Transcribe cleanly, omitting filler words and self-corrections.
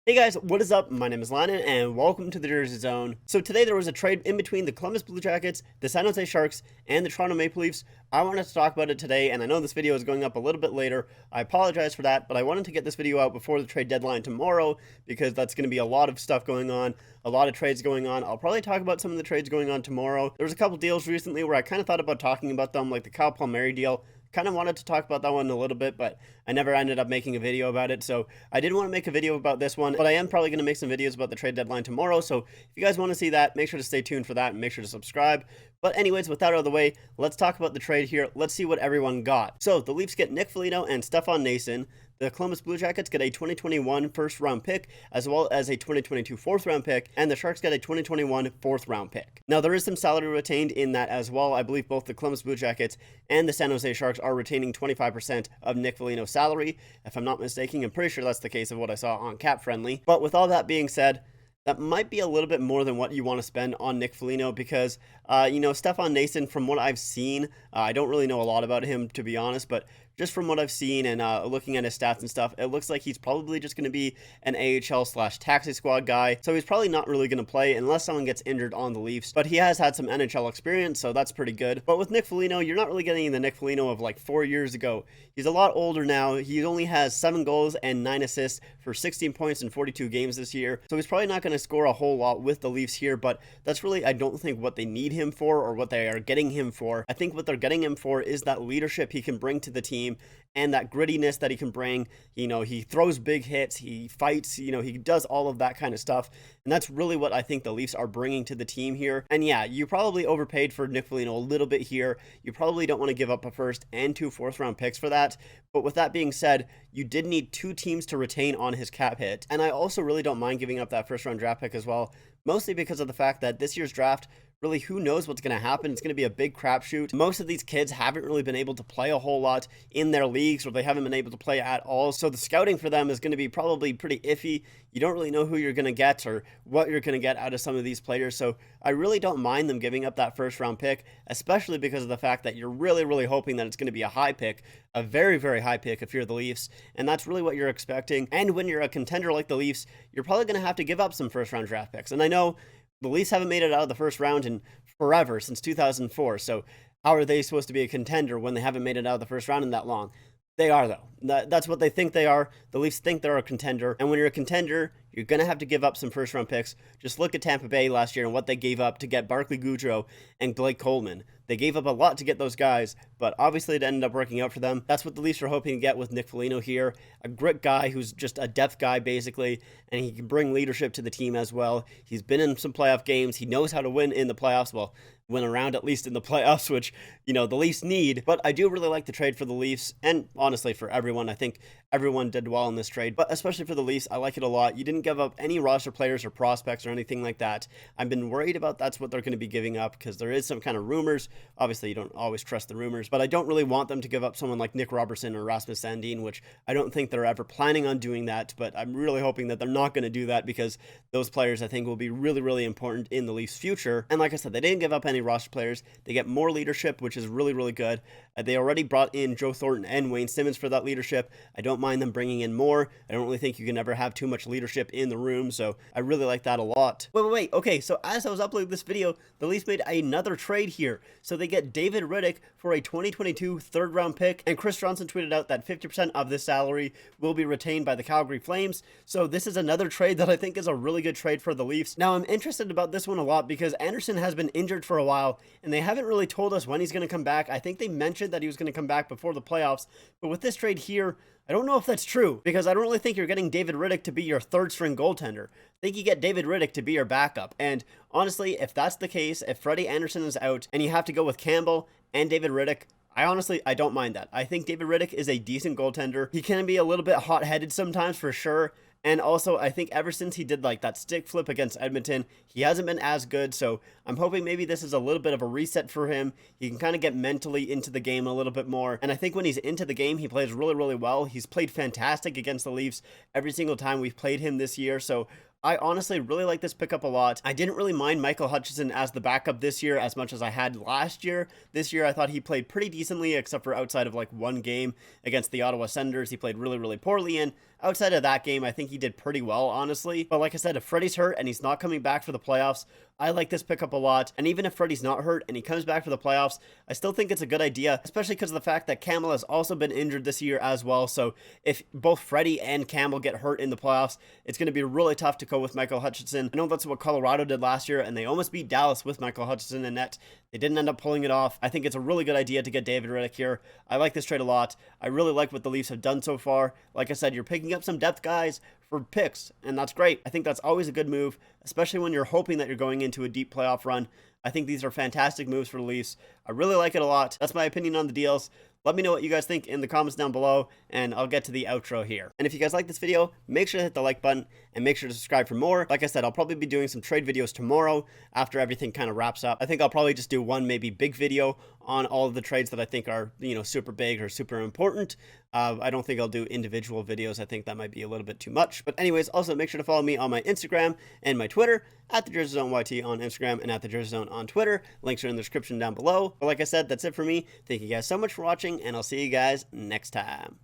Hey guys, what is up? My name is Lannon and welcome to the Jersey Zone. So today there was a trade in between the Columbus Blue Jackets, the San Jose Sharks, and the Toronto Maple Leafs. I wanted to talk about it today, and I know this video is going up a little bit later. I apologize for that, but I wanted to get this video out before the trade deadline tomorrow because that's going to be a lot of stuff going on, a lot of trades going on. I'll probably talk about some of the trades going on tomorrow. There was a couple deals recently where I kind of thought about talking about them, like the Kyle Palmieri deal. Kind of wanted to talk about that one a little bit, but I never ended up making a video about it. So I did want to make a video about this one, but I am probably going to make some videos about the trade deadline tomorrow. So if you guys want to see that, make sure to stay tuned for that and make sure to subscribe. But anyways, with that out of the way, let's talk about the trade here. Let's see what everyone got. So the Leafs get Nick Foligno and Stefan Noesen. The Columbus Blue Jackets get a 2021 first-round pick, as well as a 2022 fourth-round pick, and the Sharks get a 2021 fourth-round pick. Now, there is some salary retained in that as well. I believe both the Columbus Blue Jackets and the San Jose Sharks are retaining 25% of Nick Foligno's salary. If I'm not mistaken, I'm pretty sure that's the case of what I saw on Cap Friendly. But with all that being said, that might be a little bit more than what you want to spend on Nick Foligno because, Stefan Noesen, from what I've seen, I don't really know a lot about him, to be honest, but just from what I've seen and looking at his stats and stuff, it looks like he's probably just going to be an AHL/taxi squad guy. So he's probably not really going to play unless someone gets injured on the Leafs. But he has had some NHL experience, so that's pretty good. But with Nick Foligno, you're not really getting the Nick Foligno of like 4 years ago. He's a lot older now. He only has 7 goals and 9 assists for 16 points in 42 games this year. So he's probably not going to score a whole lot with the Leafs here, but that's really, I don't think, what they need him for or what they are getting him for. I think what they're getting him for is that leadership he can bring to the team and that grittiness that he can bring. He throws big hits, he fights, he does all of that kind of stuff. And that's really what I think the Leafs are bringing to the team here. And yeah, you probably overpaid for Nick Foligno a little bit here. You probably don't want to give up a first and 2 fourth-round picks for that. But with that being said, you did need 2 teams to retain on his cap hit. And I also really don't mind giving up that first-round draft pick as well, mostly because of the fact that this year's draft, really, who knows what's going to happen? It's going to be a big crapshoot. Most of these kids haven't really been able to play a whole lot in their leagues, or they haven't been able to play at all. So the scouting for them is going to be probably pretty iffy. You don't really know who you're going to get or what you're going to get out of some of these players. So I really don't mind them giving up that first round pick, especially because of the fact that you're really, really hoping that it's going to be a high pick, a very, very high pick if you're the Leafs. And that's really what you're expecting. And when you're a contender like the Leafs, you're probably going to have to give up some first round draft picks. And I know the Leafs haven't made it out of the first round in forever, since 2004. So how are they supposed to be a contender when they haven't made it out of the first round in that long? They are, though. That's what they think they are. The Leafs think they're a contender. And when you're a contender, you're going to have to give up some first-round picks. Just look at Tampa Bay last year and what they gave up to get Barclay Goodrow and Blake Coleman. They gave up a lot to get those guys, but obviously it ended up working out for them. That's what the Leafs are hoping to get with Nick Foligno here. A grit guy who's just a depth guy, basically, and he can bring leadership to the team as well. He's been in some playoff games. He knows how to win in the playoffs. Well, win around at least in the playoffs, which, the Leafs need. But I do really like the trade for the Leafs, and honestly for everyone. I think everyone did well in this trade, but especially for the Leafs, I like it a lot. You didn't give up any roster players or prospects or anything like that. I've been worried about that's what they're going to be giving up because there is some kind of rumors. Obviously, you don't always trust the rumors, but I don't really want them to give up someone like Nick Robertson or Rasmus Sandin, which I don't think they're ever planning on doing that, but I'm really hoping that they're not going to do that because those players, I think, will be really, really important in the Leafs' future. And like I said, they didn't give up any roster players. They get more leadership, which is really, really good. They already brought in Joe Thornton and Wayne Simmons for that leadership. I don't mind them bringing in more. I don't really think you can ever have too much leadership in the room, so I really like that a lot. Wait. Okay, so as I was uploading this video, the Leafs made another trade here. So they get David Rittich for a 2022 third-round pick, and Chris Johnson tweeted out that 50% of this salary will be retained by the Calgary Flames. So this is another trade that I think is a really good trade for the Leafs. Now, I'm interested about this one a lot because Anderson has been injured for a while, and they haven't really told us when he's going to come back. I think they mentioned that he was going to come back before the playoffs, but with this trade here, I don't know if that's true because I don't really think you're getting David Rittich to be your third-string goaltender. I think you get David Rittich to be your backup. And honestly, if that's the case, if Freddie Anderson is out and you have to go with Campbell and David Rittich, I don't mind that. I think David Rittich is a decent goaltender. He can be a little bit hot-headed sometimes for sure. And also, I think ever since he did like that stick flip against Edmonton, he hasn't been as good. So I'm hoping maybe this is a little bit of a reset for him. He can kind of get mentally into the game a little bit more. And I think when he's into the game, he plays really, really well. He's played fantastic against the Leafs every single time we've played him this year. So I honestly really like this pickup a lot. I didn't really mind Michael Hutchinson as the backup this year as much as I had last year. This year I thought he played pretty decently except for outside of like one game against the Ottawa Senators. He played really, really poorly in. outside of that game, I think he did pretty well, honestly. But like I said, if Freddie's hurt and he's not coming back for the playoffs, I like this pickup a lot. And even if Freddie's not hurt and he comes back for the playoffs, I still think it's a good idea, especially because of the fact that Campbell has also been injured this year as well. So if both Freddie and Campbell get hurt in the playoffs, it's going to be really tough to go with Michael Hutchinson. I know that's what Colorado did last year, and they almost beat Dallas with Michael Hutchinson in net. They didn't end up pulling it off. I think it's a really good idea to get David Rittich here. I like this trade a lot. I really like what the Leafs have done so far. Like I said, you're picking up some depth guys for picks, and that's great. I think that's always a good move, especially when you're hoping that you're going into a deep playoff run. I think these are fantastic moves for the Leafs. I really like it a lot. That's my opinion on the deals. Let me know what you guys think in the comments down below, and I'll get to the outro here. And if you guys like this video, make sure to hit the like button and make sure to subscribe for more. Like I said, I'll probably be doing some trade videos tomorrow after everything kind of wraps up. I think I'll probably just do one maybe big video on all of the trades that I think are, super big or super important. I don't think I'll do individual videos. I think that might be a little bit too much. But anyways, also make sure to follow me on my Instagram and my Twitter at the Jersey Zone YT on Instagram and at the Jersey Zone on Twitter. Links are in the description down below. But like I said, that's it for me. Thank you guys so much for watching, and I'll see you guys next time.